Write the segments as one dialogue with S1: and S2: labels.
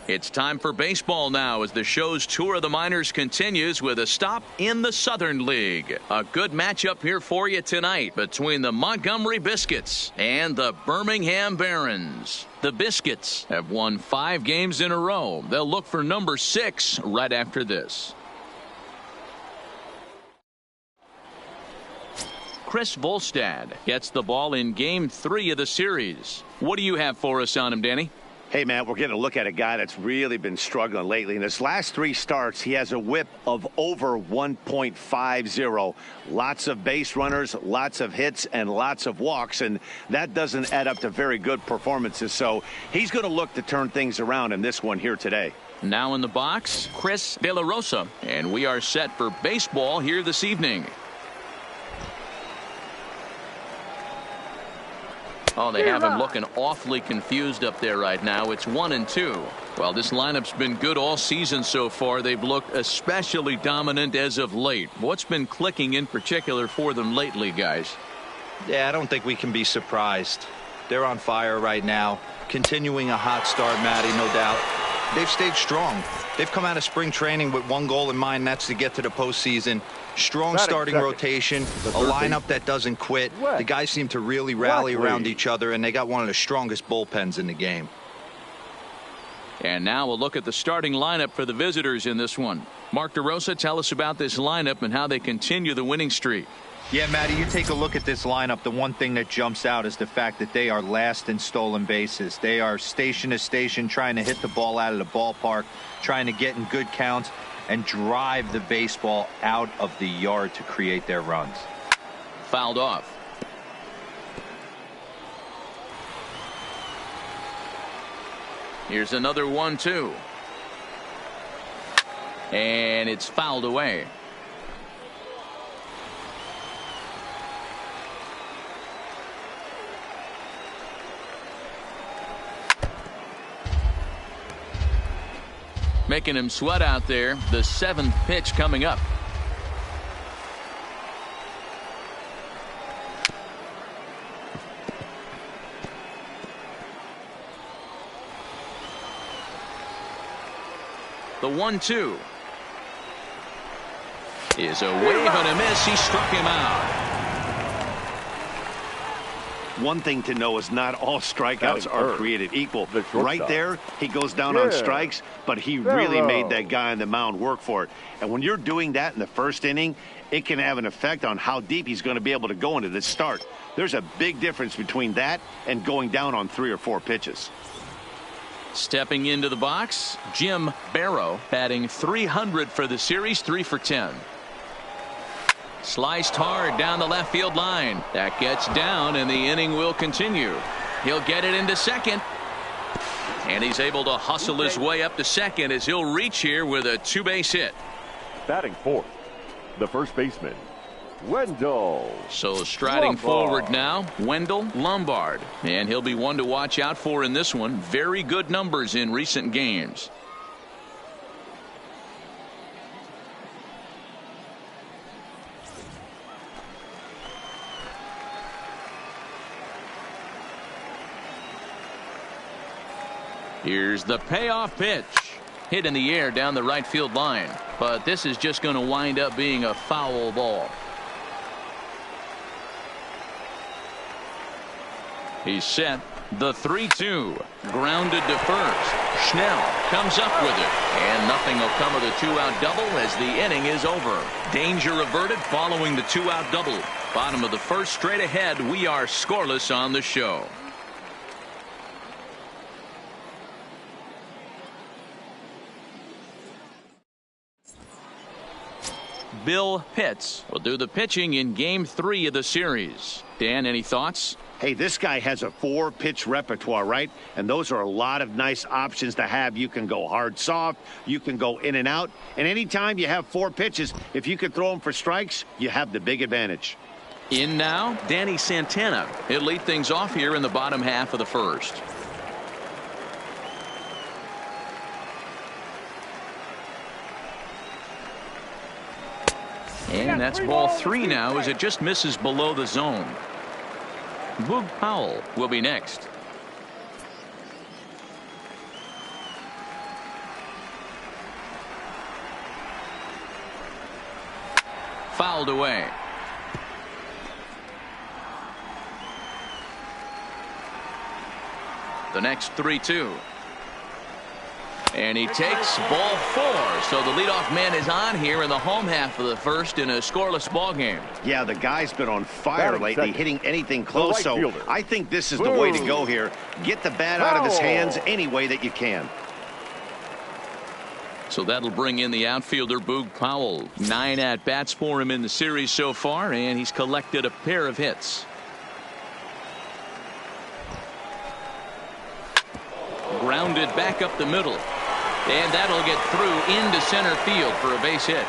S1: It's time for baseball now as the show's tour of the minors continues with a stop in the Southern League. A good matchup here for you tonight between the Montgomery Biscuits and the Birmingham Barons. The Biscuits have won 5 games in a row. They'll look for number 6 right after this. Chris Volstad gets the ball in game 3 of the series. What do you have for us on him, Danny?
S2: Hey, man, we're getting a look at a guy that's really been struggling lately. In his last 3 starts, he has a whip of over 1.50. Lots of base runners, lots of hits, and lots of walks, and that doesn't add up to very good performances. So he's going to look to turn things around in this one here today.
S1: Now in the box, Chris De La Rosa, and we are set for baseball here this evening. Oh, they have him looking awfully confused up there right now. It's 1-2. Well, this lineup's been good all season so far. They've looked especially dominant as of late. What's been clicking in particular for them lately, guys?
S3: Yeah, I don't think we can be surprised. They're on fire right now. Continuing a hot start, Matty, no doubt. They've stayed strong. They've come out of spring training with one goal in mind, and that's to get to the postseason. Strong starting rotation, a lineup that doesn't quit. The guys seem to really rally around each other, and they got one of the strongest bullpens in the game.
S1: And now we'll look at the starting lineup for the visitors in this one. Mark DeRosa, tell us about this lineup and how they continue the winning streak.
S4: Yeah, Matty, you take a look at this lineup. The one thing that jumps out is the fact that they are last in stolen bases. They are station to station trying to hit the ball out of the ballpark, trying to get in good counts and drive the baseball out of the yard to create their runs.
S1: Fouled off. Here's another 1-2. And it's fouled away. Making him sweat out there. The 7th pitch coming up. The 1-2 is a wave and a miss. He struck him out.
S2: One thing to know is not all strikeouts are created equal. Right there, he goes down on strikes, but he really made that guy on the mound work for it. And when you're doing that in the first inning, it can have an effect on how deep he's going to be able to go into this start. There's a big difference between that and going down on 3 or 4 pitches.
S1: Stepping into the box, Jim Barrow, batting .300 for the series, 3 for 10. Sliced hard down the left field line. That gets down, and the inning will continue. He'll get it into second. And he's able to hustle his way up to second as he'll reach here with a 2-base hit.
S5: Batting 4th, the first baseman, Wendell.
S1: So striding forward now, Wendell Lombard. And he'll be one to watch out for in this one. Very good numbers in recent games. Here's the payoff pitch. Hit in the air down the right field line. But this is just going to wind up being a foul ball. He's set. The 3-2. Grounded to first. Schnell comes up with it. And nothing will come of the 2-out double as the inning is over. Danger averted following the 2-out double. Bottom of the first, straight ahead. We are scoreless on the show. Bill Pitts will do the pitching in game 3 of the series. Dan, any thoughts?
S2: Hey, this guy has a 4-pitch repertoire, right? And those are a lot of nice options to have. You can go hard, soft. You can go in and out. And anytime you have 4 pitches, if you can throw them for strikes, you have the big advantage.
S1: In now, Danny Santana. He'll lead things off here in the bottom half of the first. And that's ball 3 now as it just misses below the zone. Boog Powell will be next. fouled away. The next 3-2. And he takes ball 4. So the leadoff man is on here in the home half of the first in a scoreless ball game.
S2: Yeah, the guy's been on fire lately, hitting anything close. So I think this is the way to go here. Get the bat out of his hands any way that you can.
S1: So that'll bring in the outfielder, Boog Powell. 9 at-bats for him in the series so far, and he's collected a pair of hits. Grounded back up the middle. And that'll get through into center field for a base hit.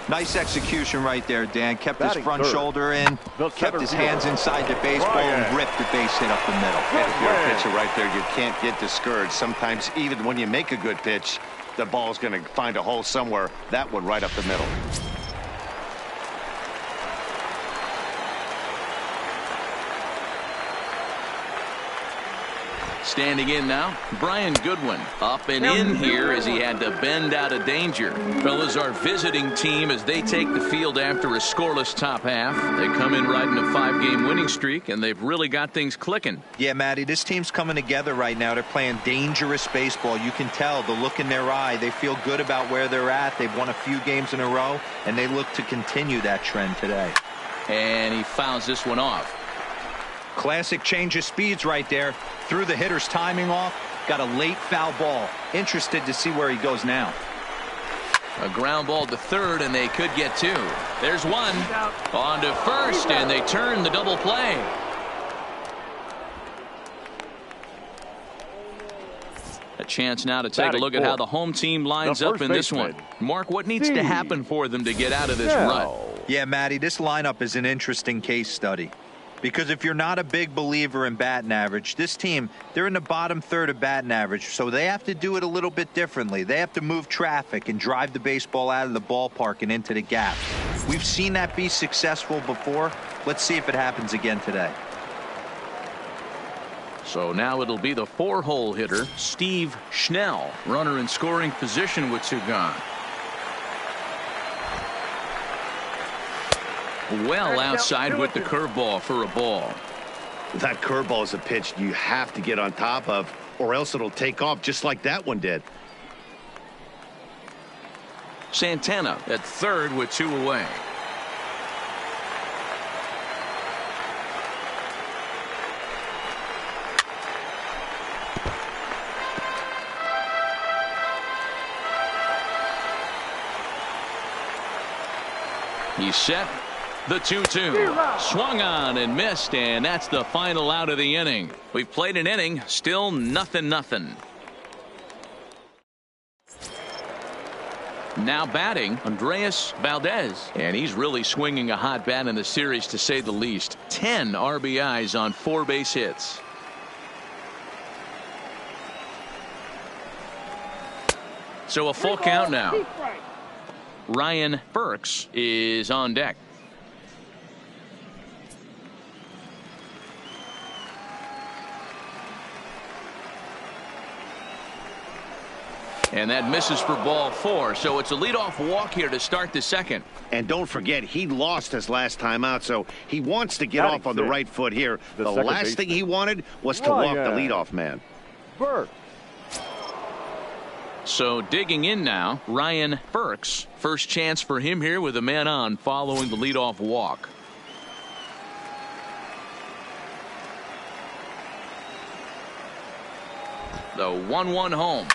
S4: Nice execution right there, Dan. Kept his front shoulder in, kept his hands inside the baseball, and ripped the base hit up the middle.
S2: And if you're a pitcher right there, you can't get discouraged. Sometimes even when you make a good pitch, the ball's going to find a hole somewhere. That one right up the middle.
S1: Standing in now, Brian Goodwin. Up and in here as he had to bend out of danger. Fellas, our visiting team as they take the field after a scoreless top half. They come in riding a 5-game winning streak, and they've really got things clicking.
S4: Yeah, Matty, this team's coming together right now. They're playing dangerous baseball. You can tell the look in their eye. They feel good about where they're at. They've won a few games in a row, and they look to continue that trend today.
S1: And he fouls this one off.
S4: Classic change of speeds right there. Threw the hitter's timing off. Got a late foul ball. Interested to see where he goes now.
S1: A ground ball to third, and they could get 2. There's one. On to first, and they turn the double play. A chance now to take a look at how the home team lines up in this one. Mark, what needs to happen for them to get out of this rut?
S4: Yeah, Matty, this lineup is an interesting case study. Because if you're not a big believer in batting average, this team, they're in the bottom third of batting average, so they have to do it a little bit differently. They have to move traffic and drive the baseball out of the ballpark and into the gap. We've seen that be successful before. Let's see if it happens again today.
S1: So now it'll be the 4-hole hitter, Steve Schnell, runner in scoring position with 2 gone. Well outside with the curveball for a ball.
S2: That curveball is a pitch you have to get on top of, or else it'll take off just like that one did.
S1: Santana at third with 2 away. He's set. The 2-2 swung on and missed, and that's the final out of the inning. We've played an inning, still nothing. Now batting, Andreas Valdez, and he's really swinging a hot bat in the series, to say the least. 10 RBIs on 4 base hits. So a full count now. Ryan Burks is on deck. And that misses for ball 4. So it's a leadoff walk here to start the second.
S2: And don't forget, he lost his last time out, so he wants to get off on the right foot here. The last thing he wanted was to walk the leadoff man.
S5: Burks.
S1: So digging in now, Ryan Burks. First chance for him here with a man on following the leadoff walk. The 1-1 home.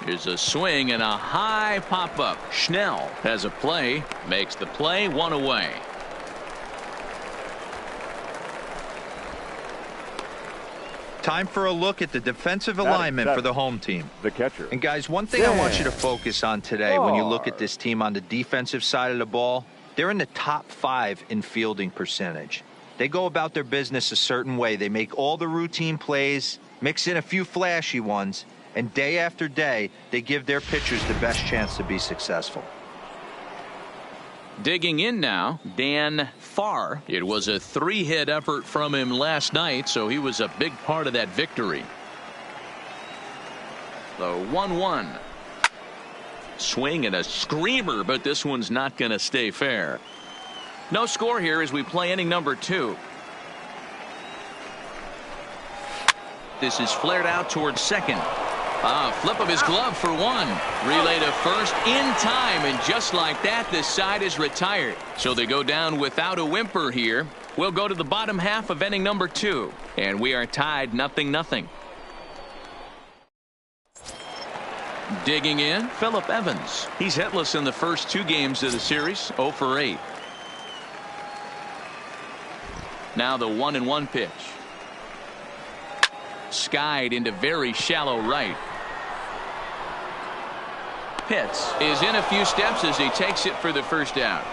S1: Here's a swing and a high pop-up. Schnell has a play, makes the play, 1 away.
S4: Time for a look at the defensive alignment for the home team.
S5: The catcher.
S4: And guys, one thing I want you to focus on today when you look at this team on the defensive side of the ball, they're in the top 5 in fielding percentage. They go about their business a certain way. They make all the routine plays, mix in a few flashy ones, and day after day, they give their pitchers the best chance to be successful.
S1: Digging in now, Dan Farr. It was a 3-hit effort from him last night, so he was a big part of that victory. The 1-1. Swing and a screamer, but this one's not going to stay fair. No score here as we play inning number 2. This is flared out towards second. Flip of his glove for one. Relay to first in time, and just like that, this side is retired. So they go down without a whimper here. We'll go to the bottom half of inning number 2, and we are tied 0-0. Digging in, Phillip Evans. He's hitless in the first 2 games of the series, 0 for 8. Now the 1-1 pitch. Skied into very shallow right. Pitts is in a few steps as he takes it for the first out.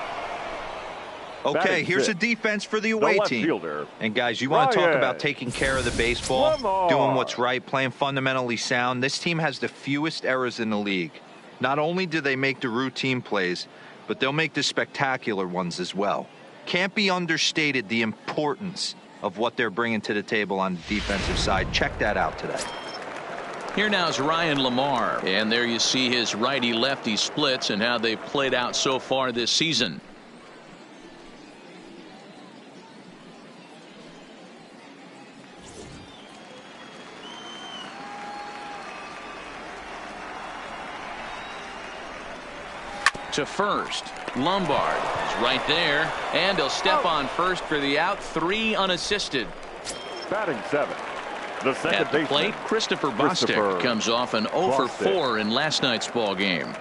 S4: Okay, here's a defense for the away team.
S5: Fielder.
S4: And guys, you want to talk about taking care of the baseball, doing what's right, playing fundamentally sound. This team has the fewest errors in the league. Not only do they make the routine plays, but they'll make the spectacular ones as well. Can't be understated the importance of what they're bringing to the table on the defensive side. Check that out today.
S1: Here now is Ryan Lamar, and there you see his righty-lefty splits and how they've played out so far this season. To first, Lombard is right there, and he'll step on first for the out. 3 unassisted.
S5: Batting 7. The second
S1: At the
S5: baseman,
S1: plate, Christopher Bostic comes off an 0 for 4 in last night's ball game.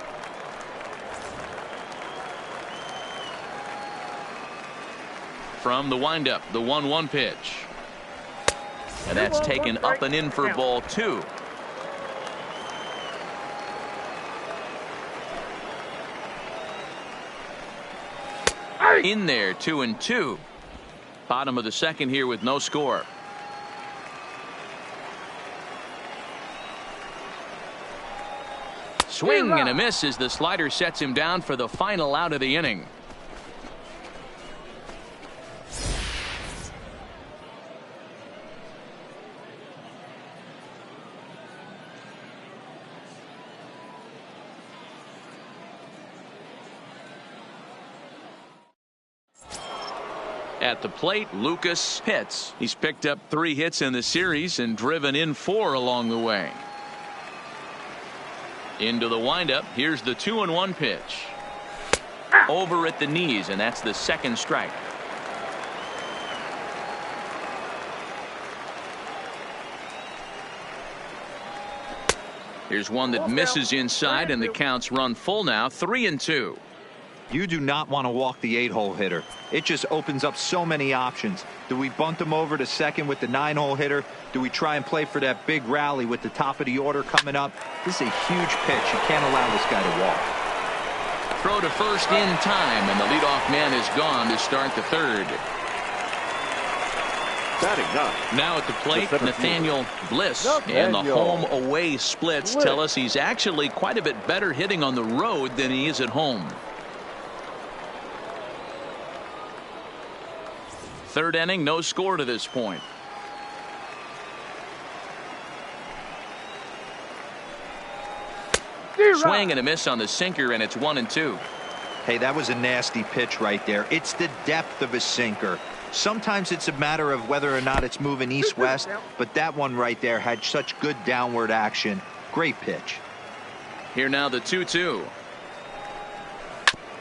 S1: From the windup, the 1-1 pitch. And that's taken up and in for ball 2. In there, 2-2. Bottom of the second here with no score. Swing and a miss as the slider sets him down for the final out of the inning. At the plate, Lucas Pitts. He's picked up 3 hits in the series and driven in 4 along the way. Into the windup. Here's the 2-1 pitch. Over at the knees, and that's the second strike. Here's one that misses inside, and the count's run full now. 3-2.
S4: You do not want to walk the 8-hole hitter. It just opens up so many options. Do we bunt him over to second with the 9-hole hitter? Do we try and play for that big rally with the top of the order coming up? This is a huge pitch. You can't allow this guy to walk.
S1: Throw to first in time, and the leadoff man is gone to start the third. Now at the plate, Nathaniel Bliss, and the home-away splits tell us he's actually quite a bit better hitting on the road than he is at home. Third inning, no score to this point. Swing and a miss on the sinker, and it's 1-2.
S4: Hey, that was a nasty pitch right there. It's the depth of a sinker. Sometimes it's a matter of whether or not it's moving east-west, but that one right there had such good downward action. Great pitch.
S1: Here now the 2-2.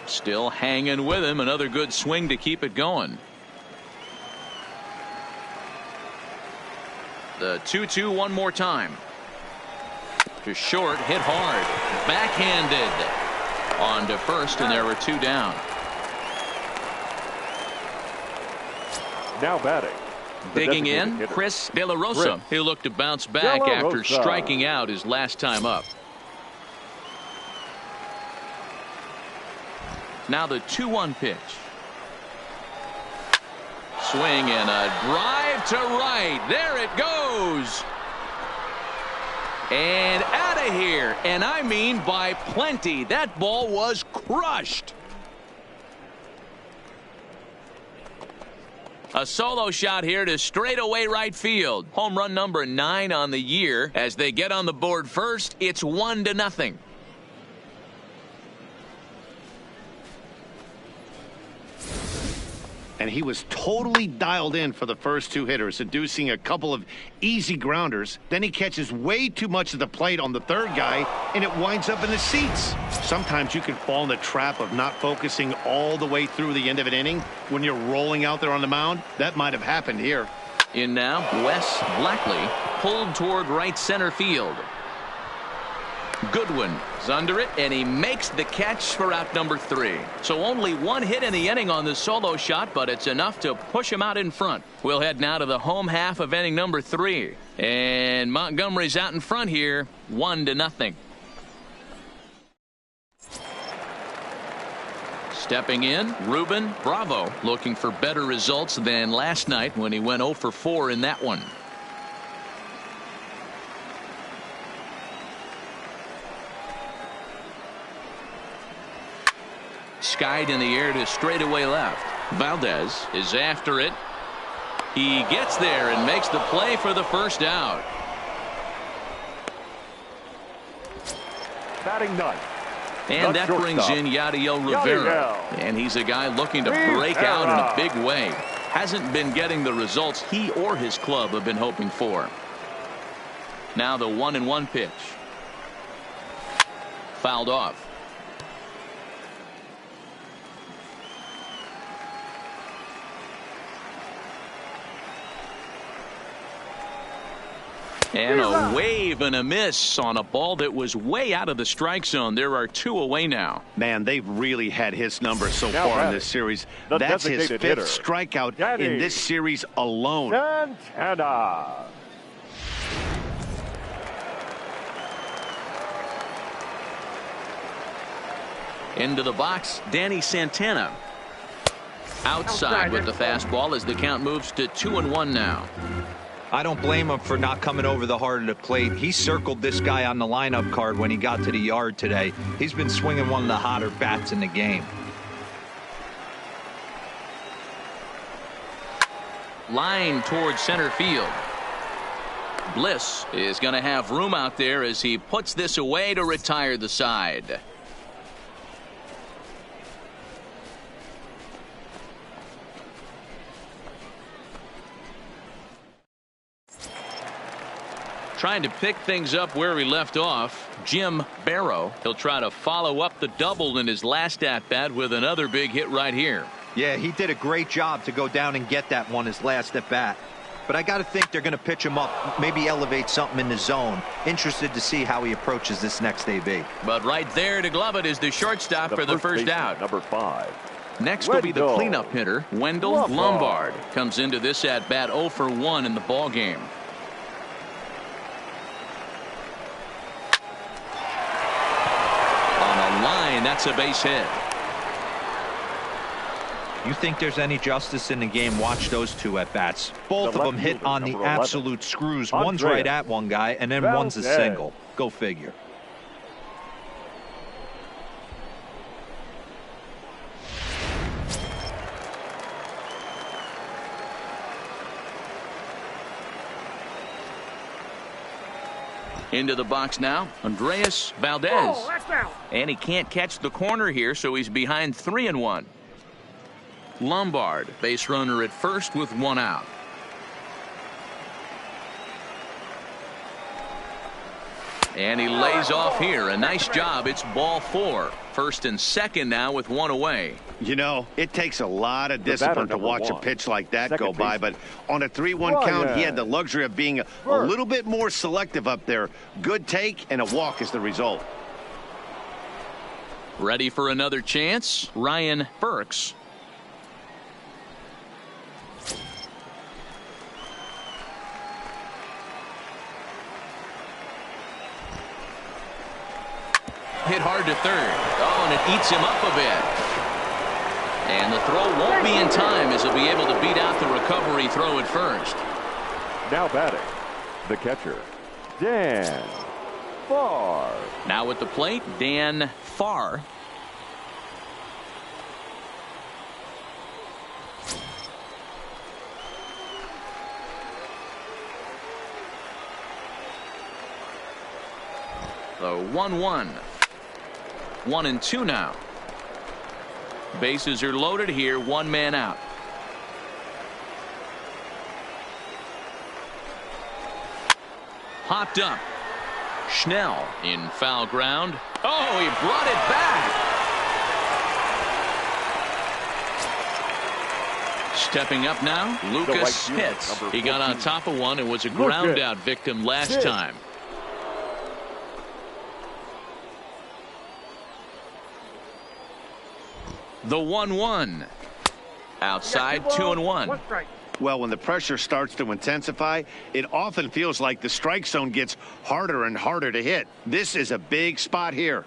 S1: Still hanging with him. Another good swing to keep it going. The 2-2 one more time. To short, hit hard. Backhanded. On to first, and there were 2 down.
S5: Now batting.
S1: Digging in, Chris De La Rosa. He'll look to bounce back after striking out his last time up. Now the 2-1 pitch. Swing and a drive to right. There it goes. And out of here. And I mean by plenty. That ball was crushed. A solo shot here to straightaway right field. Home run number 9 on the year. As they get on the board first, it's 1-0.
S2: And he was totally dialed in for the first two hitters, inducing a couple of easy grounders. Then he catches way too much of the plate on the third guy, and it winds up in the seats. Sometimes you can fall in the trap of not focusing all the way through the end of an inning when you're rolling out there on the mound. That might have happened here.
S1: In now, Wes Blackley pulled toward right center field. Goodwin is under it, and he makes the catch for out number 3. So only one hit in the inning on the solo shot, but it's enough to push him out in front. We'll head now to the home half of inning number 3. And Montgomery's out in front here, 1-0. Stepping in, Ruben Bravo, looking for better results than last night when he went 0 for 4 in that one. Skied in the air to straightaway left. Valdez is after it. He gets there and makes the play for the first out.
S5: Batting ninth.
S1: And that brings in Yadiel Rivera. And he's a guy looking to break out in a big way. Hasn't been getting the results he or his club have been hoping for. Now the 1-1 pitch. Fouled off. And a wave and a miss on a ball that was way out of the strike zone. There are 2 away now.
S2: Man, they've really had his number so far in this series. That's his 5th strikeout in this series alone.
S5: Santana.
S1: Into the box, Danny Santana. Outside with the fastball as the count moves to 2-1 now.
S4: I don't blame him for not coming over the heart of the plate. He circled this guy on the lineup card when he got to the yard today. He's been swinging one of the hotter bats in the game.
S1: Line towards center field. Bliss is going to have room out there as he puts this away to retire the side. Trying to pick things up where he left off, Jim Barrow. He'll try to follow up the double in his last at-bat with another big hit right here.
S4: Yeah, he did a great job to go down and get that one his last at-bat. But I got to think they're going to pitch him up, maybe elevate something in the zone. Interested to see how he approaches this next AB.
S1: But right there to glove it is the shortstop for the first out.
S5: Number 5.
S1: Next will be the cleanup hitter, Wendell Lombard. Comes into this at-bat 0 for 1 in the ball game. Line, that's a base hit.
S4: You think there's any justice in the game? Watch those 2 at bats. Both of them hit on the absolute screws. One's right at one guy and then one's a single. Go figure.
S1: Into the box now, Andreas Valdez. And he can't catch the corner here, so he's behind 3-1. Lombard, base runner at first with 1 out. And he lays off here. A nice job. It's ball 4. First and second now with 1 away.
S2: You know, it takes a lot of discipline to watch a pitch like that go by, but on a 3-1 count, he had the luxury of being a little bit more selective up there. Good take, and a walk is the result.
S1: Ready for another chance? Ryan Burks. Hit hard to third. Oh, and it eats him up a bit. And the throw won't be in time as he'll be able to beat out the recovery throw at first.
S5: Now batting, the catcher, Dan Farr.
S1: Now at the plate, Dan Farr. The 1-1. 1-2 now. Bases are loaded here. 1 man out. Hopped up. Schnell in foul ground. Oh, he brought it back. Stepping up now, Lucas hits. He got on top of one and was a ground out victim last time. The 1-1. Outside, 2-1.
S2: Well, when the pressure starts to intensify, it often feels like the strike zone gets harder and harder to hit. This is a big spot here.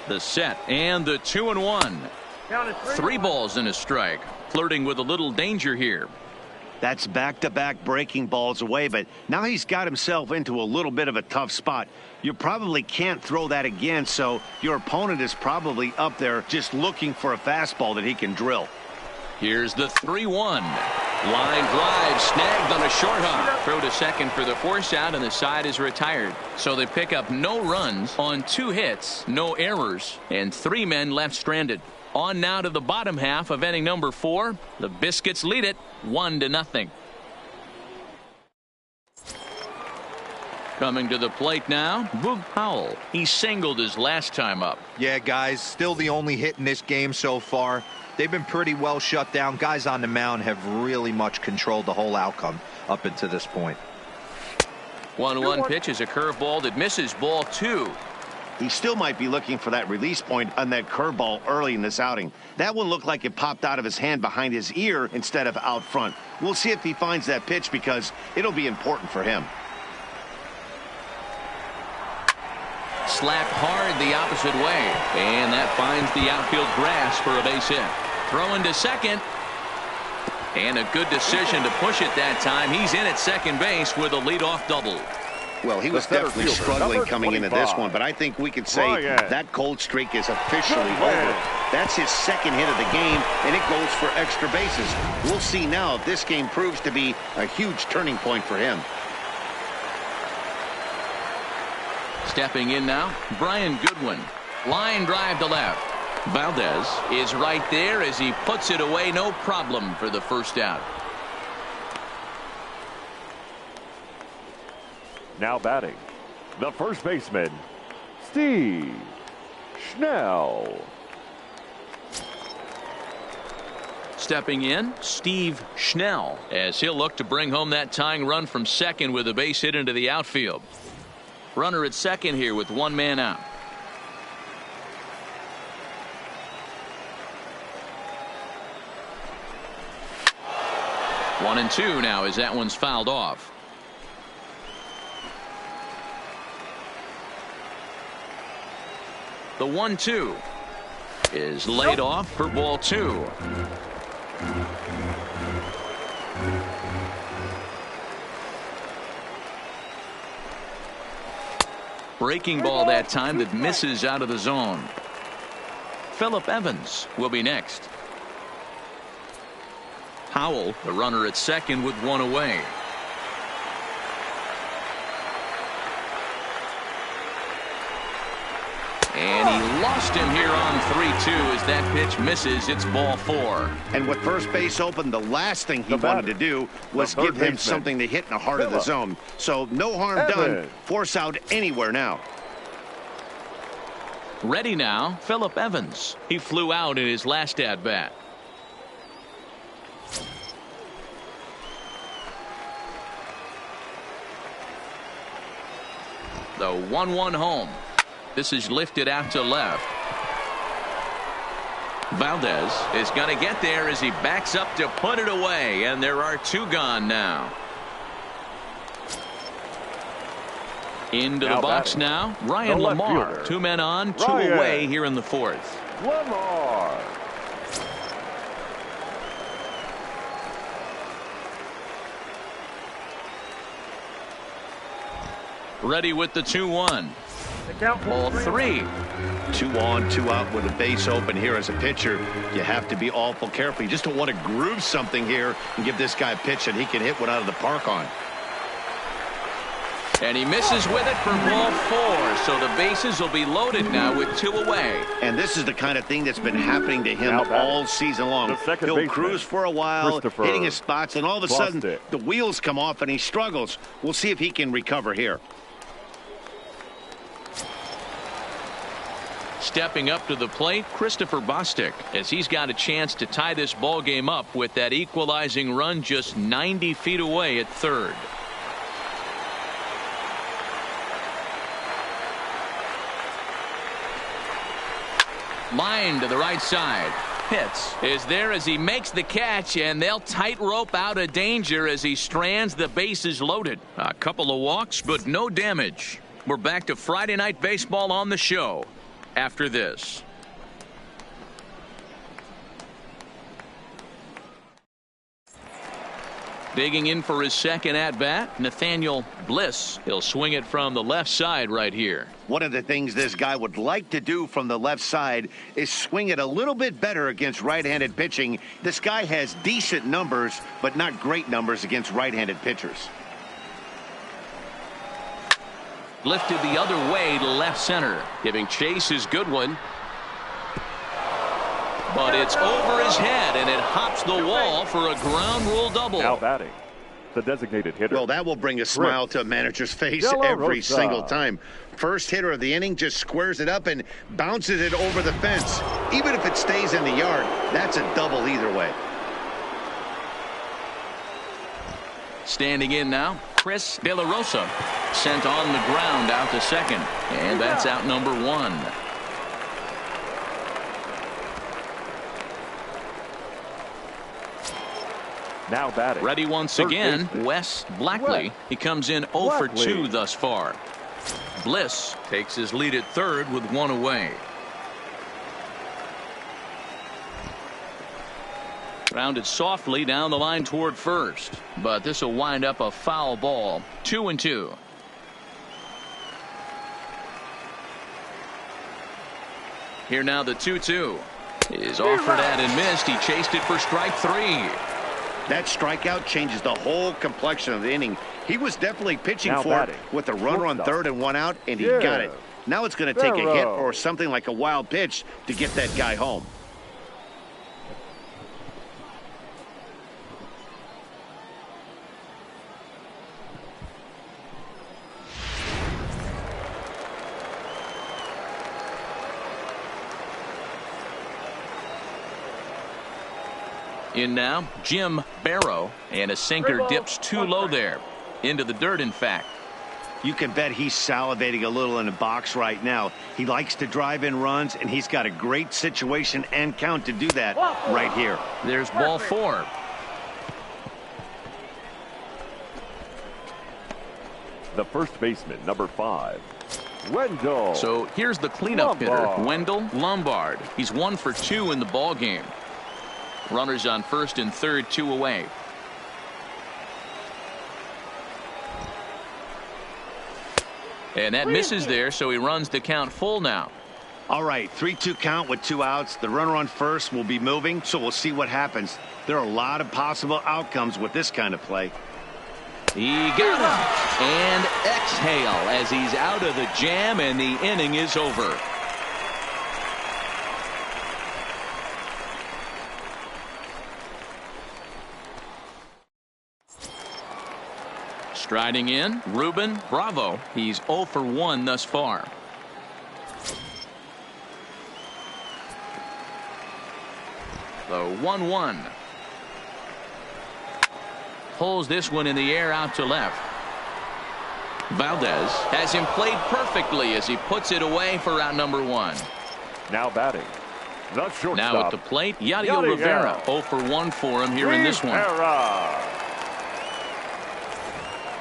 S1: The set and the 2-1. 3 balls and a strike. Flirting with a little danger here.
S2: That's back-to-back breaking balls away, but now he's got himself into a little bit of a tough spot. You probably can't throw that again, so your opponent is probably up there just looking for a fastball that he can drill.
S1: Here's the 3-1. Line drive snagged on a short hop. Throw to second for the force out, and the side is retired. So they pick up no runs on 2 hits, no errors, and 3 men left stranded. On now to the bottom half of inning number 4. The Biscuits lead it 1-0. Coming to the plate now, Boog Powell. He singled his last time up.
S4: Yeah, guys, still the only hit in this game so far. They've been pretty well shut down. Guys on the mound have really much controlled the whole outcome up until this point.
S1: 1-1 pitch is a curveball that misses, ball 2.
S2: He still might be looking for that release point on that curveball early in this outing. That one looked like it popped out of his hand behind his ear instead of out front. We'll see if he finds that pitch because it'll be important for him.
S1: Slapped hard the opposite way, and that finds the outfield grass for a base hit. Throwing to second, and a good decision to push it that time. He's in at second base with a leadoff double.
S2: Well, he was definitely struggling coming into this one, but I think we could say that cold streak is officially over. That's his second hit of the game, and it goes for extra bases. We'll see now if this game proves to be a huge turning point for him.
S1: Stepping in now, Brian Goodwin. Line drive to left. Valdez is right there as he puts it away, no problem for the first out.
S5: Now batting, the first baseman, Steve Schnell.
S1: Stepping in, Steve Schnell, as he'll look to bring home that tying run from second with a base hit into the outfield. Runner at second here with 1 man out. One and 2 now as that one's fouled off. The 1-2 is laid off for ball 2. Breaking ball that time that misses out of the zone. Phillip Evans will be next. Powell, the runner at second with 1 away. And he lost him here on 3-2 as that pitch misses. It's ball 4.
S2: And with first base open, the last thing he wanted to do was give him something to hit in the heart of the zone. So no harm done. Force out anywhere now.
S1: Ready now, Phillip Evans. He flew out in his last at bat. The 1-1 home. This is lifted out to left. Valdez is going to get there as he backs up to put it away, and there are 2 gone now. Into the box now, Ryan Lamar. 2 men on, 2 away here in the 4th.
S5: Lamar.
S1: Ready with the 2-1. Ball 3.
S2: 2 on, 2 out with a base open here as a pitcher. You have to be awful careful. You just don't want to groove something here and give this guy a pitch that he can hit one out of the park on.
S1: And he misses with it for ball 4. So the bases will be loaded now with 2 away.
S2: And this is the kind of thing that's been happening to him all season long. He'll cruise for a while, hitting his spots, and all of a sudden the wheels come off and he struggles. We'll see if he can recover here.
S1: Stepping up to the plate, Christopher Bostic, as he's got a chance to tie this ball game up with that equalizing run just 90 feet away at third. Line to the right side. Pitts is there as he makes the catch, and they'll tightrope out of danger as he strands the bases loaded. A couple of walks, but no damage. We're back to Friday Night Baseball on the show after this. Digging in for his second at-bat, Nathaniel Bliss. He'll swing it from the left side right here.
S2: One of the things this guy would like to do from the left side is swing it a little bit better against right-handed pitching. This guy has decent numbers, but not great numbers against right-handed pitchers.
S1: Lifted the other way to left center. Giving Chase his good one. But it's over his head, and it hops the wall for a ground rule double.
S5: Now batting, the designated hitter.
S2: Well, that will bring a smile to a manager's face every single time. First hitter of the inning just squares it up and bounces it over the fence. Even if it stays in the yard, that's a double either way.
S1: Standing in now, Chris De La Rosa. Sent on the ground out to second. And that's out number 1.
S5: Now batting.
S1: Ready once again, Wes Blackley. He comes in 0 for 2 thus far. Bliss takes his lead at third with 1 away. Grounded softly down the line toward first, but this will wind up a foul ball. 2-2. Here now the 2-2 is offered at and missed. He chased it for strike 3.
S2: That strikeout changes the whole complexion of the inning. He was definitely pitching for it with a runner on third and 1 out, and he got it. Now it's going to take a hit or something like a wild pitch to get that guy home.
S1: In now, Jim Barrow, and a sinker dips too low there. Into the dirt, in fact.
S2: You can bet he's salivating a little in the box right now. He likes to drive in runs, and he's got a great situation and count to do that right here.
S1: There's ball 4.
S5: The first baseman, number 5, Wendell.
S1: So here's the cleanup hitter, Wendell Lombard. He's 1 for 2 in the ball game. Runners on first and third, 2 away. And that misses there, so he runs the count full now.
S2: All right, 3-2 count with 2 outs. The runner on first will be moving, so we'll see what happens. There are a lot of possible outcomes with this kind of play.
S1: He got him. And exhale as he's out of the jam, and the inning is over. Striding in, Ruben Bravo. He's 0 for 1 thus far. The 1-1. Pulls this one in the air out to left. Valdez has him played perfectly as he puts it away for out number 1.
S5: Now batting, the shortstop.
S1: Now at the plate, Yadier Rivera. 0 for 1 for him here in this one.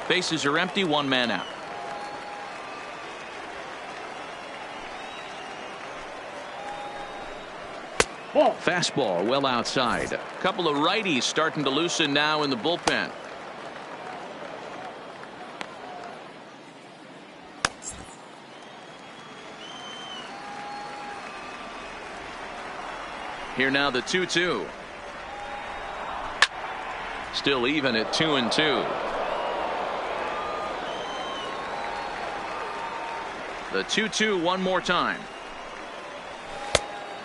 S1: Bases are empty, 1 man out. Fastball well outside. A couple of righties starting to loosen now in the bullpen. Here now the 2-2. Still even at 2-2. The 2-2 one more time.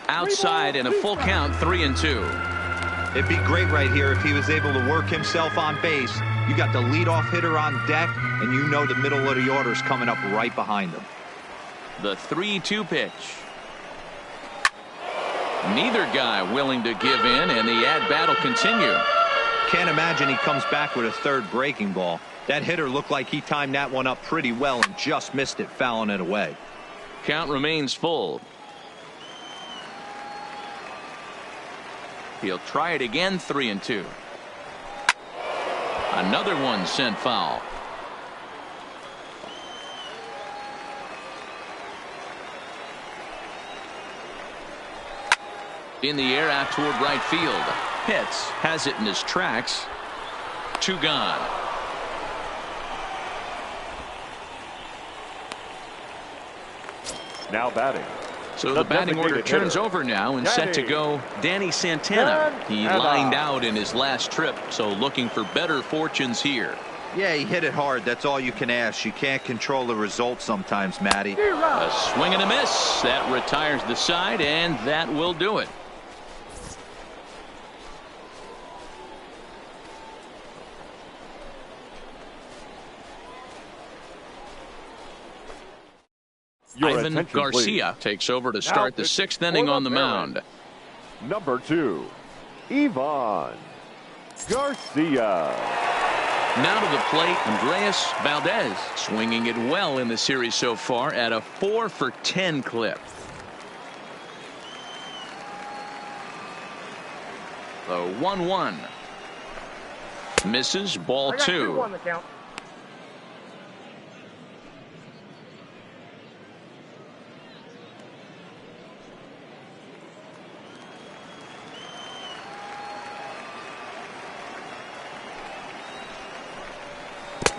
S1: Outside and a full count, 3-2.
S4: It'd be great right here if he was able to work himself on base. You got the leadoff hitter on deck, and you know the middle of the order's coming up right behind him.
S1: The 3-2 pitch. Neither guy willing to give in, and the at-bat will continue.
S4: Can't imagine he comes back with a third breaking ball. That hitter looked like he timed that one up pretty well and just missed it, fouling it away.
S1: Count remains full. He'll try it again, 3-2. Another one sent foul. In the air out toward right field. Pitts has it in his tracks. 2 gone.
S5: Now batting.
S1: So the batting order turns over now and set to go Danny Santana. He lined out in his last trip, so looking for better fortunes here.
S4: Yeah, he hit it hard. That's all you can ask. You can't control the result sometimes, Matty.
S1: A swing and a miss. That retires the side, and that will do it. Ivan Garcia takes over to start the 6th inning on the mound.
S5: Number 2, Ivan Garcia.
S1: Now to the plate, Andreas Valdez, swinging it well in the series so far at a 4-for-10 clip. The 1-1. Misses, ball 2.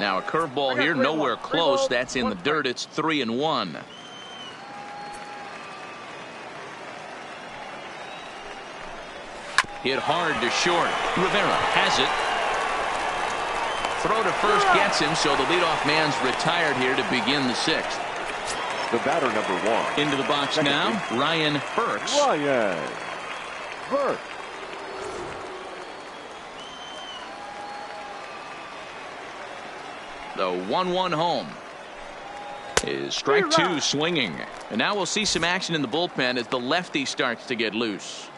S1: Now a curveball here, nowhere close. That's in the dirt. It's 3-1. Hit hard to short. Rivera has it. Throw to first gets him, so the leadoff man's retired here to begin the 6th.
S5: The batter, number 1.
S1: Into the box now, Ryan Burks.
S5: Ryan Burks.
S1: The 1-1 home is strike 2 swinging. And now we'll see some action in the bullpen as the lefty starts to get loose.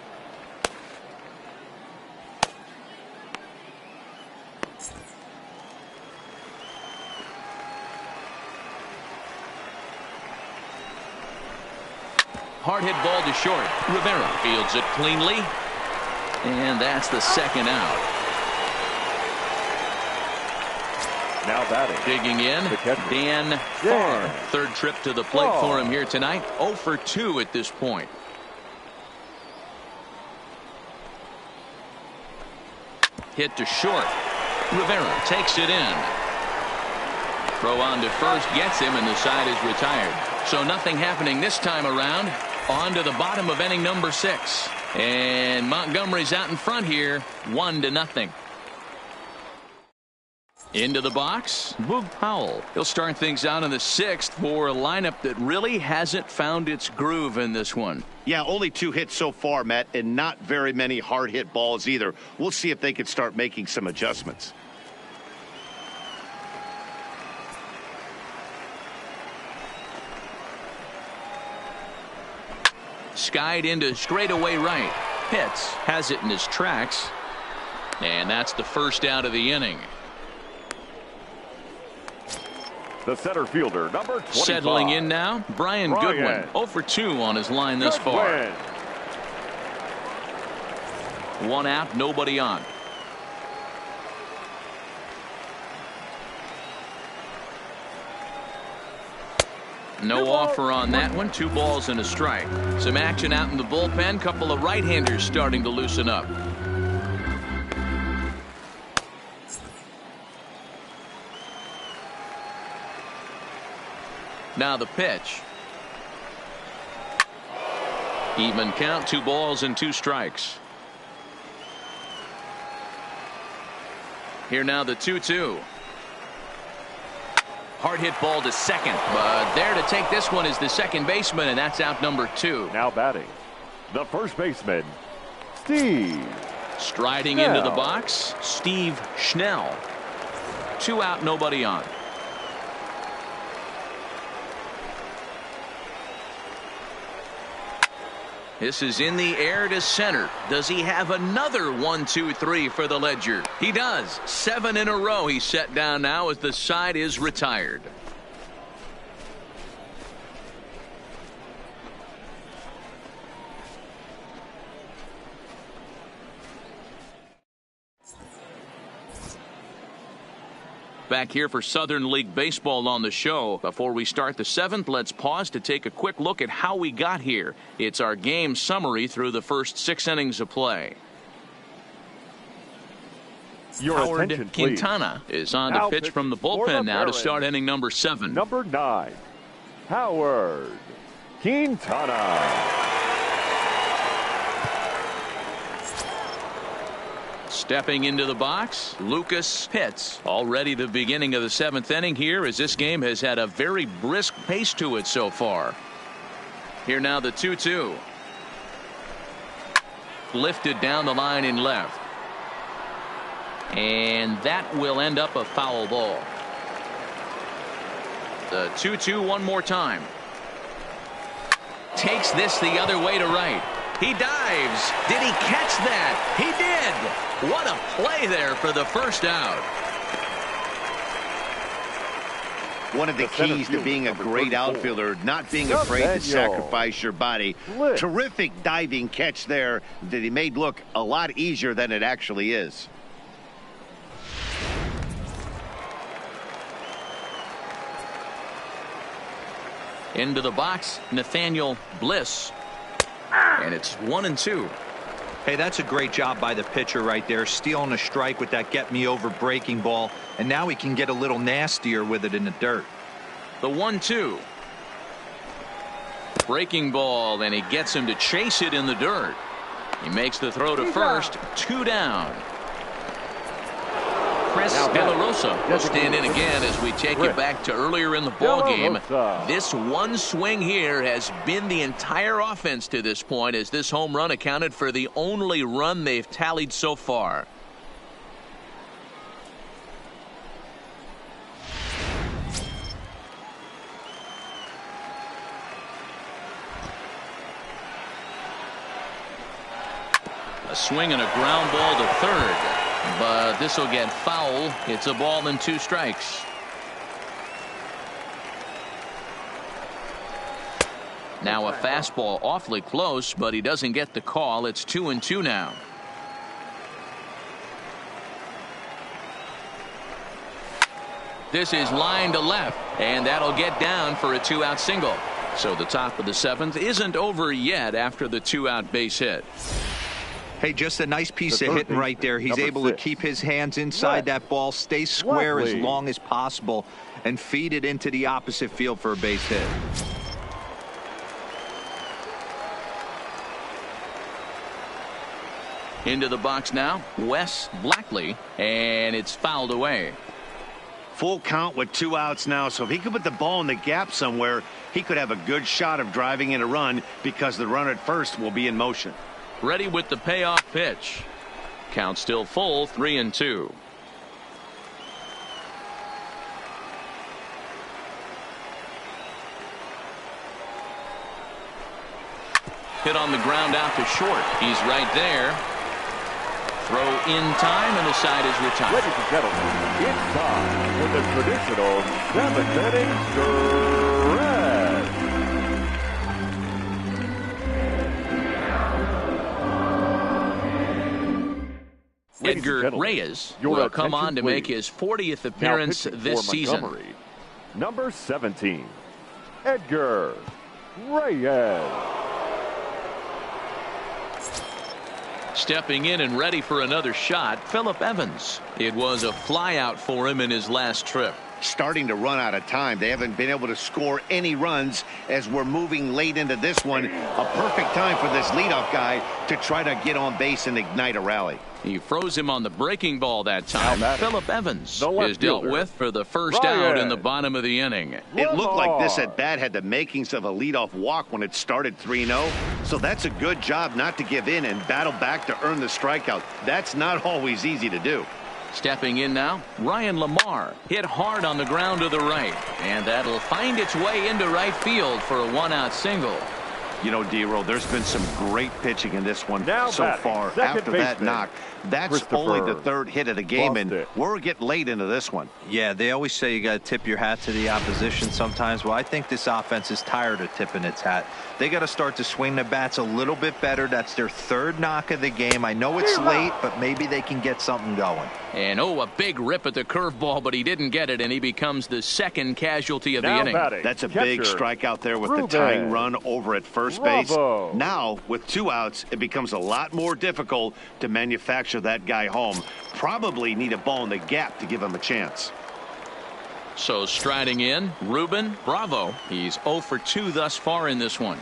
S1: Hard hit ball to short. Rivera fields it cleanly. And that's the 2nd out.
S5: Now batting.
S1: Digging in, Dan Farr. 3rd trip to the plate for him here tonight. 0-for-2 at this point. Hit to short. Rivera takes it in. Throw on to first gets him, and the side is retired. So nothing happening this time around. On to the bottom of inning number 6. And Montgomery's out in front here, 1-0. Into the box, Boog Powell. He'll start things out in the 6th for a lineup that really hasn't found its groove in this one.
S2: Yeah, only 2 hits so far, Matt, and not very many hard hit balls either. We'll see if they can start making some adjustments.
S1: Skied into straightaway right. Pitts has it in his tracks. And that's the 1st out of the inning.
S5: The center fielder, number 25.
S1: Settling in now, Brian Goodwin. 0-for-2 on his line thus far. 1 out, nobody on. No offer on that one. 2 balls and a strike. Some action out in the bullpen. Couple of right-handers starting to loosen up. Now the pitch. Even count, 2 balls and 2 strikes. Here now the 2-2. Hard hit ball to second, but there to take this one is the second baseman, and that's out number 2.
S5: Now batting, the first baseman, Steve.
S1: Striding
S5: Schnell.
S1: into the box, Steve Schnell. 2 out, nobody on. This is in the air to center. Does he have another 1, 2, 3 for the Ledger? He does. 7 in a row he's set down now as the side is retired. Back here for Southern League Baseball on the show. Before we start the 7th, let's pause to take a quick look at how we got here. It's our game summary through the first 6 innings of play.
S5: Your
S1: Howard
S5: attention, please.
S1: Quintana is on to
S5: Now
S1: pitch from the
S5: for
S1: bullpen
S5: the
S1: now to
S5: Barons.
S1: start inning number 7.
S5: Number 9, Howard Quintana.
S1: Stepping into the box, Lucas Pitts. Already the beginning of the 7th inning here, as this game has had a very brisk pace to it so far. Here now the 2-2. Lifted down the line in left. And that will end up a foul ball. The 2-2 one more time. Takes this the other way to right. He dives. Did he catch that? He did. What a play there for the first out.
S2: One of the keys to being a great outfielder, not being afraid to sacrifice your body. Terrific diving catch there that he made look a lot easier than it actually is.
S1: Into the box, Nathaniel Bliss. And it's 1-2.
S4: Hey, that's a great job by the pitcher right there, stealing a strike with that get-me-over breaking ball, and now he can get a little nastier with it in the dirt.
S1: The 1-2. Breaking ball, and he gets him to chase it in the dirt. He makes the throw to first. 2 down. Chris De La Rosa will stand in again as we take it back to earlier in the ball game. This one swing here has been the entire offense to this point, as this home run accounted for the only run they've tallied so far. A swing and a ground ball to third. But this will get foul. It's a ball and 2 strikes. Now a fastball awfully close, but he doesn't get the call. It's 2-2 now. This is line to left, and that'll get down for a 2-out single. So the top of the 7th isn't over yet after the 2-out base hit.
S4: Hey, just a nice piece of hitting right there. He's able to keep his hands inside that ball, stay square as long as possible, and feed it into the opposite field for a base hit.
S1: Into the box now, Wes Blackley, and it's fouled away.
S2: Full count with 2 outs now, so if he could put the ball in the gap somewhere, he could have a good shot of driving in a run because the runner at first will be in motion.
S1: Ready with the payoff pitch. Count still full, 3-2. Hit on the ground out to short. He's right there. Throw in time, and the side is retired.
S5: Ladies and gentlemen, it's time for the traditional 7th inning stretch.
S1: Edgar Reyes will come on to make his 40th appearance this season.
S5: Number 17, Edgar Reyes.
S1: Stepping in and ready for another shot, Phillip Evans. It was a flyout for him in his last trip.
S2: starting to run out of time. They haven't been able to score any runs as we're moving late into this one. A perfect time for this leadoff guy to try to get on base and ignite a rally.
S1: He froze him on the breaking ball that time. Phillip Evans is dealt with for the first
S5: Ryan.
S1: out in the bottom of the inning.
S2: It looked like this at bat had the makings of a leadoff walk when it started 3-0. So that's a good job not to give in and battle back to earn the strikeout. That's not always easy to do.
S1: Stepping in now, Ryan Lamar hit hard on the ground to the right, and that'll find its way into right field for a one-out single.
S2: You know, D-Roll, there's been some great pitching in this one
S5: Now
S2: so far. After that knock, that's only the third hit of the game, and we're getting late into this one.
S4: Yeah, they always say you got to tip your hat to the opposition sometimes. Well, I think this offense is tired of tipping its hat. They got to start to swing the bats a little bit better. That's their third knock of the game. I know it's late, but maybe they can get something going.
S1: And a big rip at the curveball, but he didn't get it, and he becomes the second casualty of the inning.
S2: That's a big strikeout there with the tying run over at first base. Now, with 2 outs, it becomes a lot more difficult to manufacture that guy home. Probably need a ball in the gap to give him a chance.
S1: So striding in, Ruben Bravo. He's 0 for 2 thus far in this one.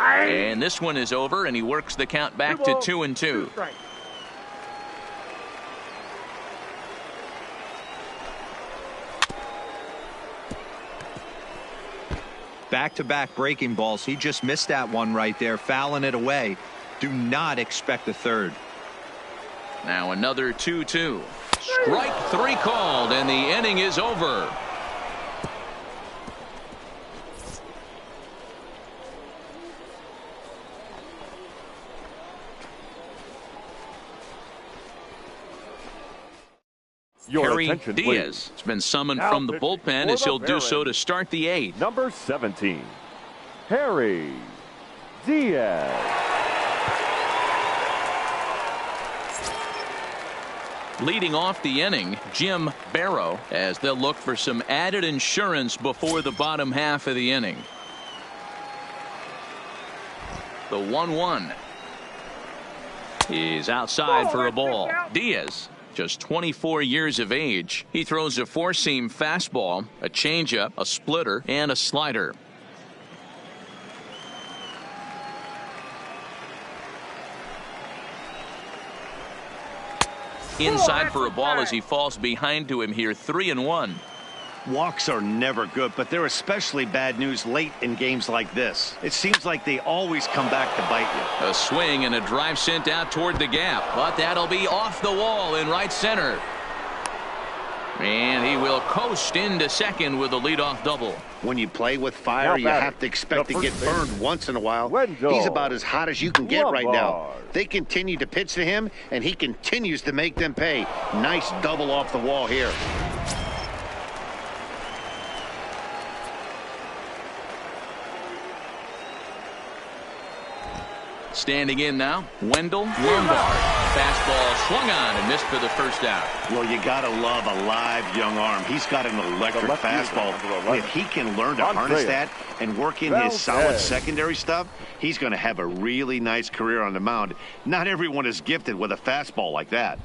S1: And this one is over, and he works the count back to 2-2.
S4: Back-to-back breaking balls. He just missed that one right there, fouling it away. Do not expect a third.
S1: Now another 2-2. Strike 3 called, and the inning is over. Harry Diaz has been summoned from the bullpen as he'll do so to start the 8th.
S5: Number 17, Harry Diaz.
S1: Leading off the inning, Jim Barrow, as they'll look for some added insurance before the bottom half of the inning. The 1-1. He's outside for a ball. Diaz, just 24 years of age. He throws a 4-seam fastball, a changeup, a splitter, and a slider. Inside for a ball as he falls behind to him here. 3-1.
S2: Walks are never good, but they're especially bad news late in games like this. It seems like they always come back to bite you.
S1: A swing and a drive sent out toward the gap, but that'll be off the wall in right center. And he will coast into second with a leadoff double.
S2: When you play with fire, you have to expect to get burned once in a while. He's about as hot as you can get right now. They continue to pitch to him, and he continues to make them pay. Nice double off the wall here.
S1: Standing in now, Wendell Lombard. Fastball swung on and missed for the first out.
S2: Well, you got to love a live young arm. He's got an electric fastball. If he can learn to harness that and work in his solid secondary stuff, he's going to have a really nice career on the mound. Not everyone is gifted with a fastball like that.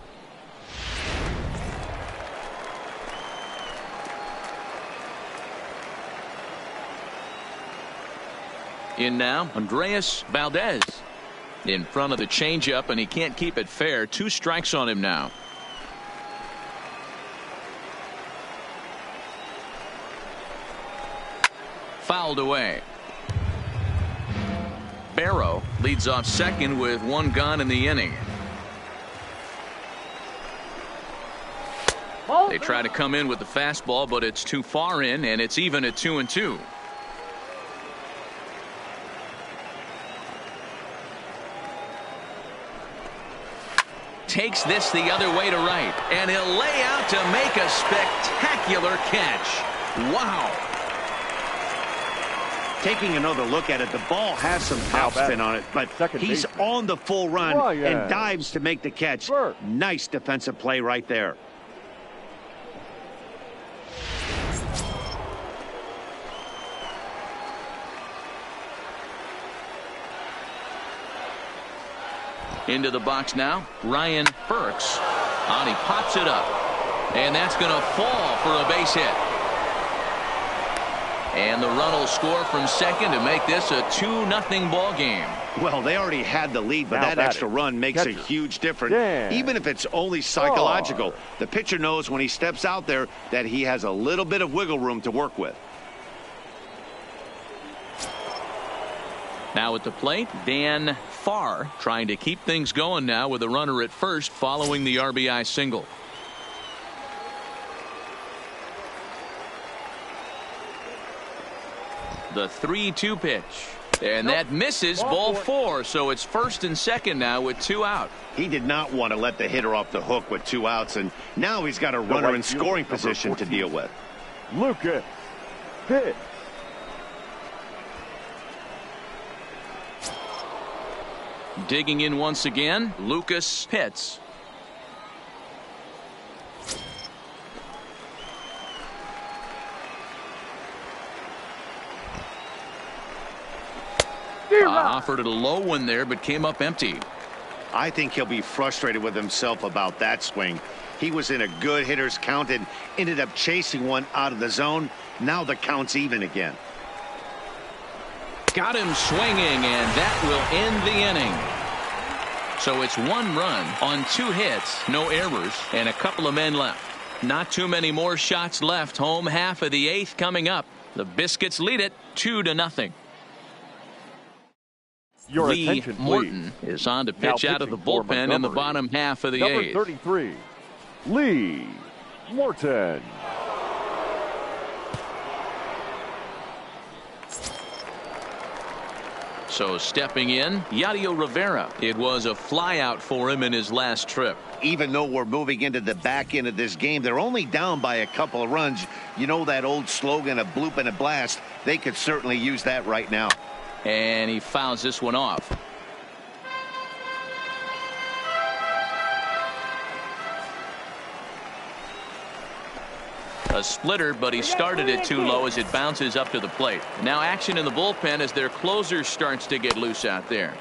S1: In now, Andreas Valdez. In front of the changeup, and he can't keep it fair. 2 strikes on him now. Fouled away. Barrow leads off second with 1 gone in the inning. They try to come in with the fastball, but it's too far in, and it's even at 2-2. Takes this the other way to right, and he'll lay out to make a spectacular catch. Wow.
S2: Taking another look at it, the ball has some topspin on it, but he's on the full run and dives to make the catch. Nice defensive play right there.
S1: Into the box now, Ryan Burks. And he pops it up. And that's going to fall for a base hit. And the run will score from second to make this a 2-0 ball game.
S2: Well, they already had the lead, but that extra run makes a huge difference. Even if it's only psychological, the pitcher knows when he steps out there that he has a little bit of wiggle room to work with.
S1: Now at the plate, Dan Farr trying to keep things going now with a runner at first following the RBI single. The 3-2 pitch. And that misses, ball 4, so it's first and second now with 2 out.
S2: He did not want to let the hitter off the hook with 2 outs, and now he's got a runner in scoring position to deal with.
S5: Lucas hit.
S1: Digging in once again, Lucas hits. Offered it a low one there, but came up empty.
S2: I think he'll be frustrated with himself about that swing. He was in a good hitter's count and ended up chasing one out of the zone. Now the count's even again.
S1: Got him swinging, and that will end the inning. So it's 1 run on 2 hits, no errors, and a couple of men left. Not too many more shots left. Home half of the 8th coming up. The Biscuits lead it 2-0.
S5: Your
S1: Lee
S5: attention,
S1: Morton
S5: please.
S1: is on to pitch out of the bullpen in the bottom half of the 8th.
S5: Number 33, Lee Morton.
S1: So stepping in, Yadier Rivera. It was a flyout for him in his last trip.
S2: Even though we're moving into the back end of this game, they're only down by a couple of runs. You know that old slogan, a bloop and a blast. They could certainly use that right now.
S1: And he fouls this one off. A splitter, but he started it too low as it bounces up to the plate. Now action in the bullpen as their closer starts to get loose out there.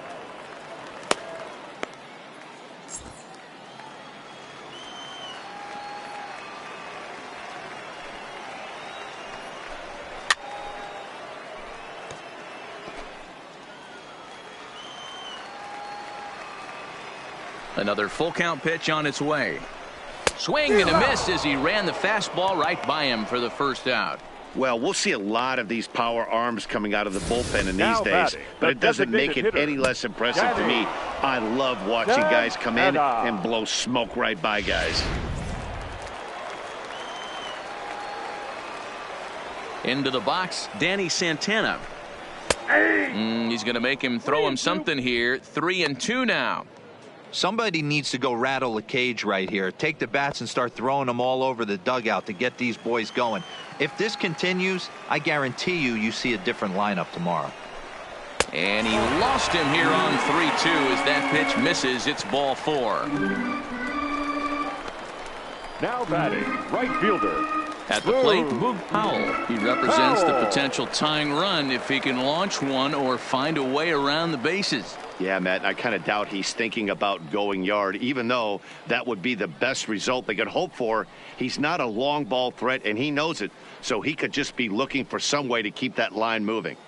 S1: Another full count pitch on its way. Swing and a miss as he ran the fastball right by him for the first out.
S2: Well, we'll see a lot of these power arms coming out of the bullpen in these days, but it doesn't make it any less impressive to me. I love watching guys come in and blow smoke right by guys.
S1: Into the box, Danny Santana. He's going to make him throw him something here. 3-2 now.
S4: Somebody needs to go rattle a cage right here. Take the bats and start throwing them all over the dugout to get these boys going. If this continues, I guarantee you see a different lineup tomorrow.
S1: And he lost him here on 3-2 as that pitch misses. It's ball 4.
S5: Now batting, right fielder.
S1: At the plate, Boog Powell. He represents the potential tying run if he can launch one or find a way around the bases.
S2: Yeah, Matt, I kind of doubt he's thinking about going yard, even though that would be the best result they could hope for. He's not a long ball threat, and he knows it, so he could just be looking for some way to keep that line moving.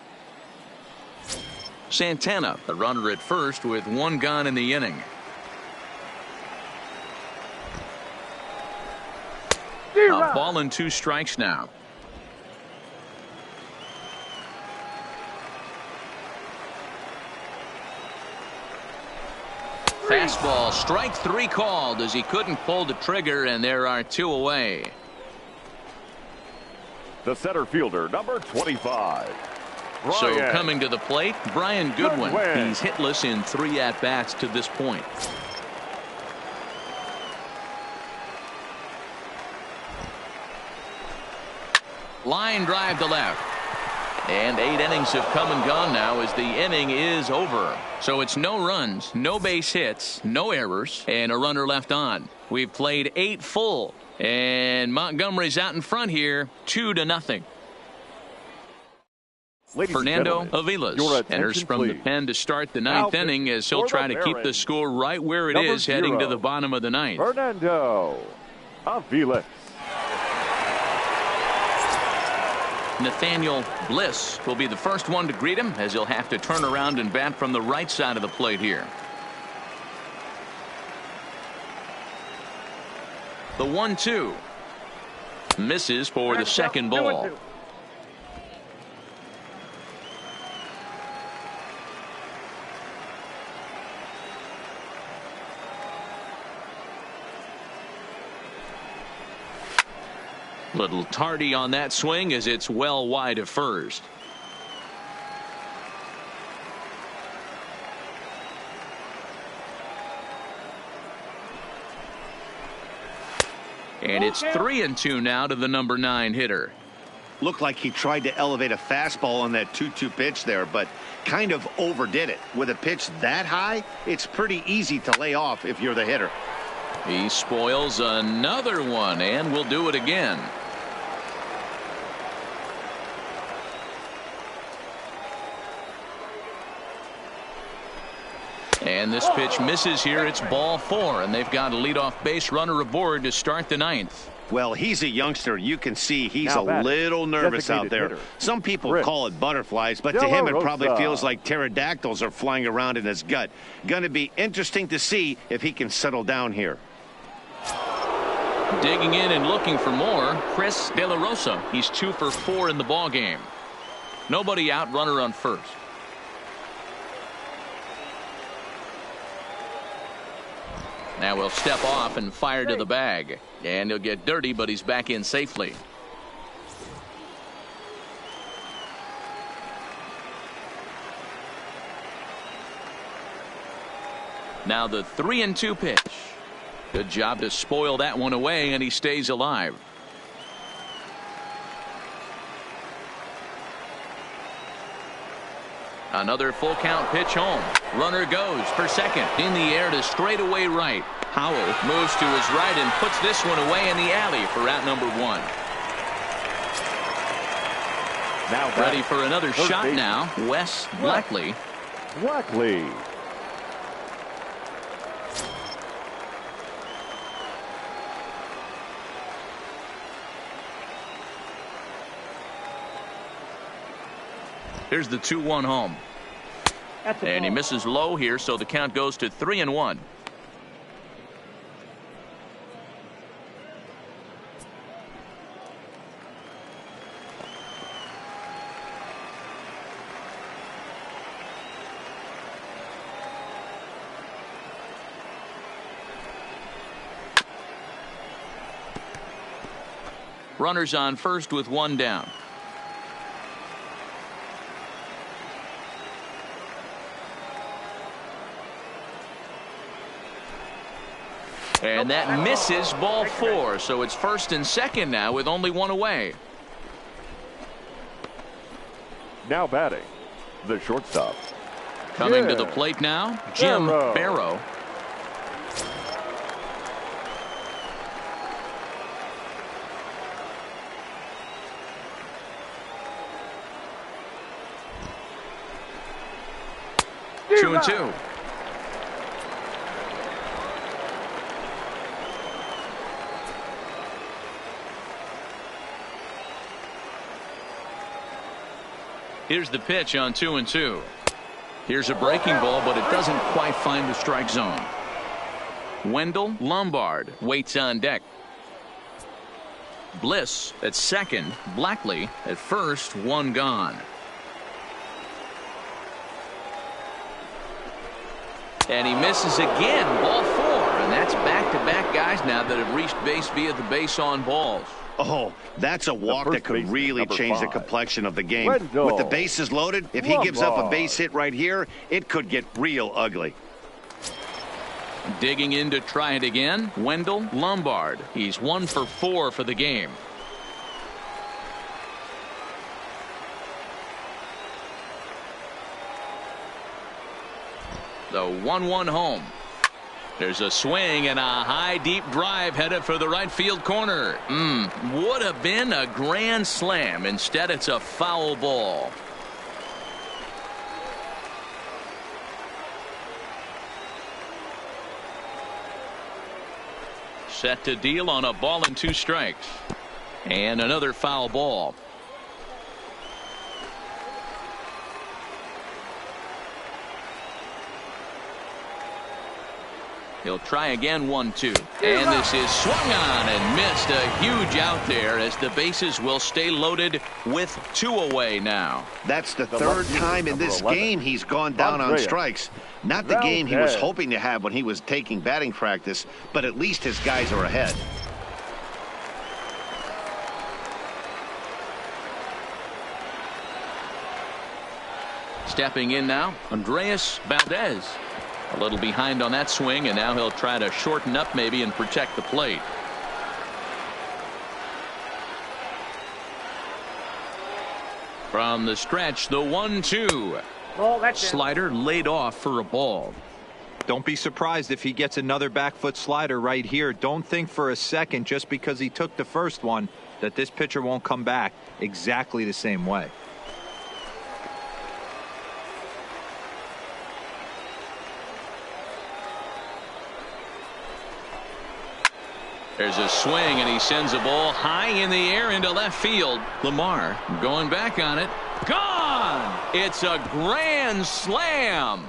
S1: Santana, the runner at first with 1 gone in the inning. A ball and 2 strikes now. Fastball, strike 3 called as he couldn't pull the trigger, and there are 2 away.
S5: The center fielder, number 25.
S1: So coming to the plate, Brian Goodwin. He's hitless in 3 at-bats to this point. Line drive to left. And 8 innings have come and gone now as the inning is over. So it's no runs, no base hits, no errors, and a runner left on. We've played 8 full, and Montgomery's out in front here, 2-0. Fernando Aviles enters from the pen to start the ninth inning as he'll try to keep the score right where it is heading to the bottom of the ninth.
S5: Fernando Aviles.
S1: Nathaniel Bliss will be the first one to greet him as he'll have to turn around and bat from the right side of the plate here. The 1-2 misses for the second ball. Little tardy on that swing as it's well wide of first. And it's 3-2 now to the number 9 hitter.
S2: Looked like he tried to elevate a fastball on that 2-2 pitch there, but kind of overdid it. With a pitch that high, it's pretty easy to lay off if you're the hitter.
S1: He spoils another one and will do it again. And this pitch misses here. It's ball 4, and they've got a leadoff base runner aboard to start the ninth.
S2: Well, he's a youngster. You can see he's a little nervous out there. Some people call it butterflies, but to him it probably feels like pterodactyls are flying around in his gut. Going to be interesting to see if he can settle down here.
S1: Digging in and looking for more, Chris De La Rosa. He's 2 for 4 in the ball game. Nobody out, runner on first. Now we'll step off and fire to the bag. And he'll get dirty, but he's back in safely. Now the 3-2 pitch. Good job to spoil that one away, and he stays alive. Another full count pitch home. Runner goes for second. In the air to straightaway right. Howell moves to his right and puts this one away in the alley for out number 1.
S5: Now
S1: ready for another shot now. Wes Blackley.
S5: Blackley.
S1: Here's the 2-1 home. And he misses low here, so the count goes to 3-1. Runners on first with 1 down. And that misses, ball 4. So it's first and second now with only 1 away.
S5: Now batting, the shortstop.
S1: Coming to the plate now, Jim Barrow. Two and two. Here's the pitch on 2-2. Here's a breaking ball, but it doesn't quite find the strike zone. Wendell Lombard waits on deck. Bliss at second. Blackley at first. 1 gone. And he misses again. Ball 4. And that's back-to-back guys now that have reached base via the base on balls.
S2: Oh, that's a walk that could really change the complexion of the game.
S5: Wendell
S2: With the bases loaded, if he gives up a base hit right here, it could get real ugly.
S1: Digging in to try it again, Wendell Lombard. He's 1 for 4 for the game. The 1-1 home. There's a swing and a high deep drive headed for the right field corner. Would have been a grand slam. Instead, it's a foul ball. Set to deal on a ball and 2 strikes. And another foul ball. He'll try again, 1-2. And this is swung on and missed. A huge out there as the bases will stay loaded with 2 away now.
S2: That's the third time in this game he's gone down on strikes. Not the game he was hoping to have when he was taking batting practice, but at least his guys are ahead.
S1: Stepping in now, Andreas Valdez. A little behind on that swing, and now he'll try to shorten up maybe and protect the plate. From the stretch, the 1-2. Slider laid off for a ball.
S4: Don't be surprised if he gets another back foot slider right here. Don't think for a second, just because he took the first one, that this pitcher won't come back exactly the same way.
S1: There's a swing, and he sends a ball high in the air into left field. Lamar going back on it. Gone! It's a grand slam.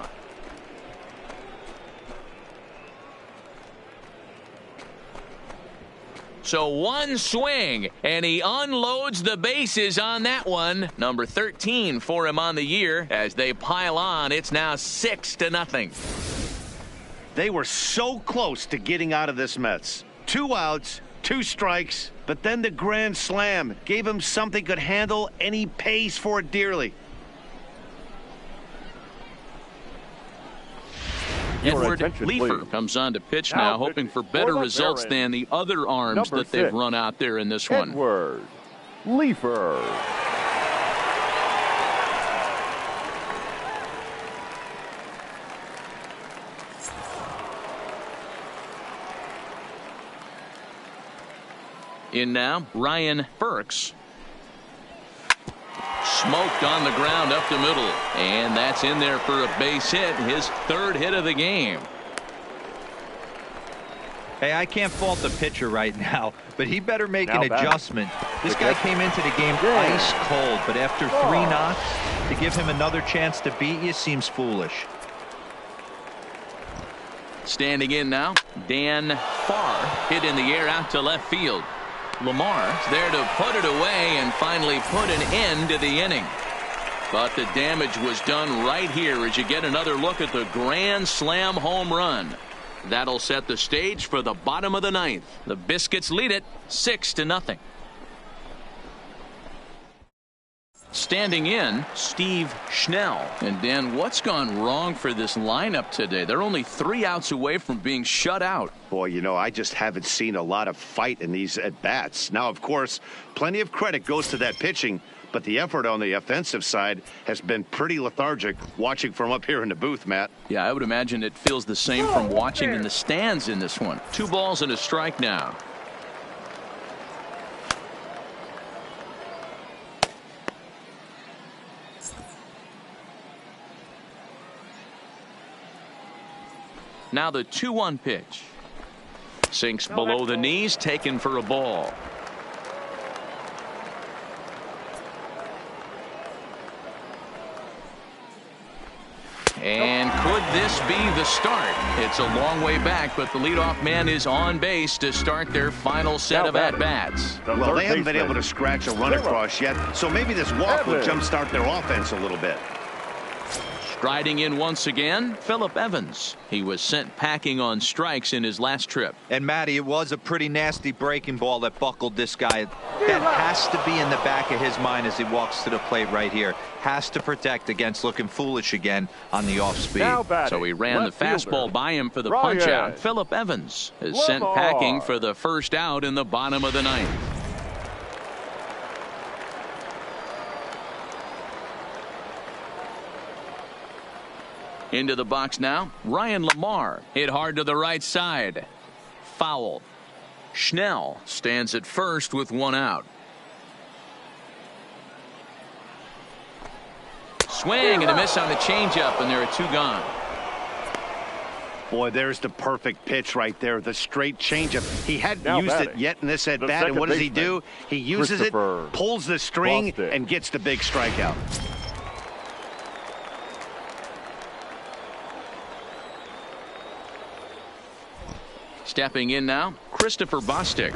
S1: So one swing, and he unloads the bases on that one. Number 13 for him on the year. As they pile on, it's now 6-0.
S2: They were so close to getting out of this mess. 2 outs, 2 strikes, but then the grand slam gave him something could handle, and he pays for it dearly.
S1: Edward Leefer comes on to pitch now, hoping for better results than the other arms that they've run out there in this one.
S5: Edward Leefer.
S1: In now, Ryan Burks. Smoked on the ground up the middle, and that's in there for a base hit, his 3rd hit of the game.
S4: Hey, I can't fault the pitcher right now, but he better make an adjustment. This guy came into the game ice cold, but after 3 knocks, to give him another chance to beat you seems foolish.
S1: Standing in now, Dan Farr, hit in the air out to left field. Lamar's there to put it away and finally put an end to the inning. But the damage was done right here as you get another look at the grand slam home run. That'll set the stage for the bottom of the 9th. The Biscuits lead it 6-0. Standing in, Steve Schnell. And Dan, what's gone wrong for this lineup today? They're only 3 outs away from being shut out.
S2: Boy, you know, I just haven't seen a lot of fight in these at-bats. Now, of course, plenty of credit goes to that pitching, but the effort on the offensive side has been pretty lethargic watching from up here in the booth, Matt.
S1: Yeah, I would imagine it feels the same from watching in the stands in this one. 2 balls and a strike now. Now the 2-1 pitch. Sinks below the knees, taken for a ball. And could this be the start? It's a long way back, but the leadoff man is on base to start their final set of at-bats.
S2: Well, they haven't been able to scratch a run across yet, so maybe this walk will jumpstart their offense a little bit.
S1: Striding in once again, Phillip Evans. He was sent packing on strikes in his last trip.
S4: And Matty, it was a pretty nasty breaking ball that buckled this guy. That has to be in the back of his mind as he walks to the plate right here. Has to protect against looking foolish again on the off speed.
S1: So he ran the fastball by him for the punch out. Phillip Evans is sent packing for the first out in the bottom of the 9th. Into the box now, Ryan Lamar hit hard to the right side. Foul. Schnell stands at first with 1 out. Swing and a miss on the changeup, and there are 2 gone.
S2: Boy, there's the perfect pitch right there, the straight changeup. He hadn't used it yet in this at-bat, and what does he do? He uses it, pulls the string, and gets the big strikeout.
S1: Stepping in now, Christopher Bostic.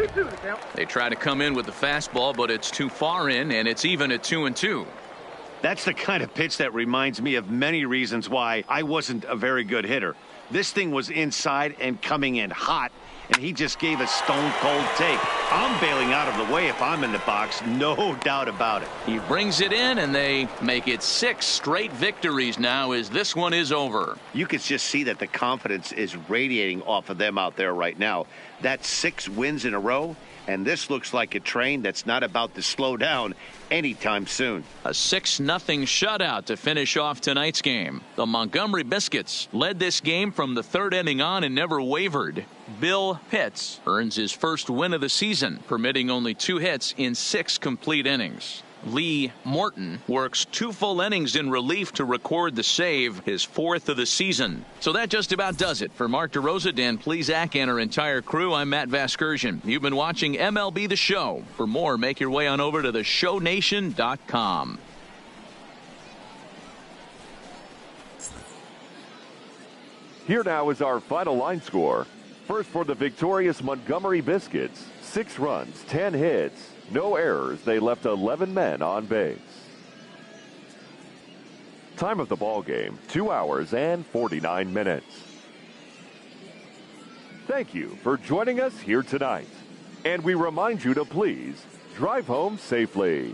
S1: They try to come in with the fastball, but it's too far in, and it's even at 2-2.
S2: That's the kind of pitch that reminds me of many reasons why I wasn't a very good hitter. This thing was inside and coming in hot, and he just gave a stone-cold take. I'm bailing out of the way if I'm in the box, no doubt about it.
S1: He brings it in, and they make it 6 straight victories now as this one is over.
S2: You could just see that the confidence is radiating off of them out there right now. That's 6 wins in a row, and this looks like a train that's not about to slow down anytime soon.
S1: A 6-0 shutout to finish off tonight's game. The Montgomery Biscuits led this game from the 3rd inning on and never wavered. Bill Pitts earns his first win of the season, permitting only 2 hits in 6 complete innings. Lee Morton works 2 full innings in relief to record the save, his 4th of the season. So that just about does it. For Mark DeRosa, Dan Plesac, and our entire crew, I'm Matt Vasgersian. You've been watching MLB The Show. For more, make your way on over to theshownation.com.
S5: Here now is our final line score. First for the victorious Montgomery Biscuits, 6 runs, 10 hits, no errors. They left 11 men on base. Time of the ball game, 2 hours and 49 minutes. Thank you for joining us here tonight. And we remind you to please drive home safely.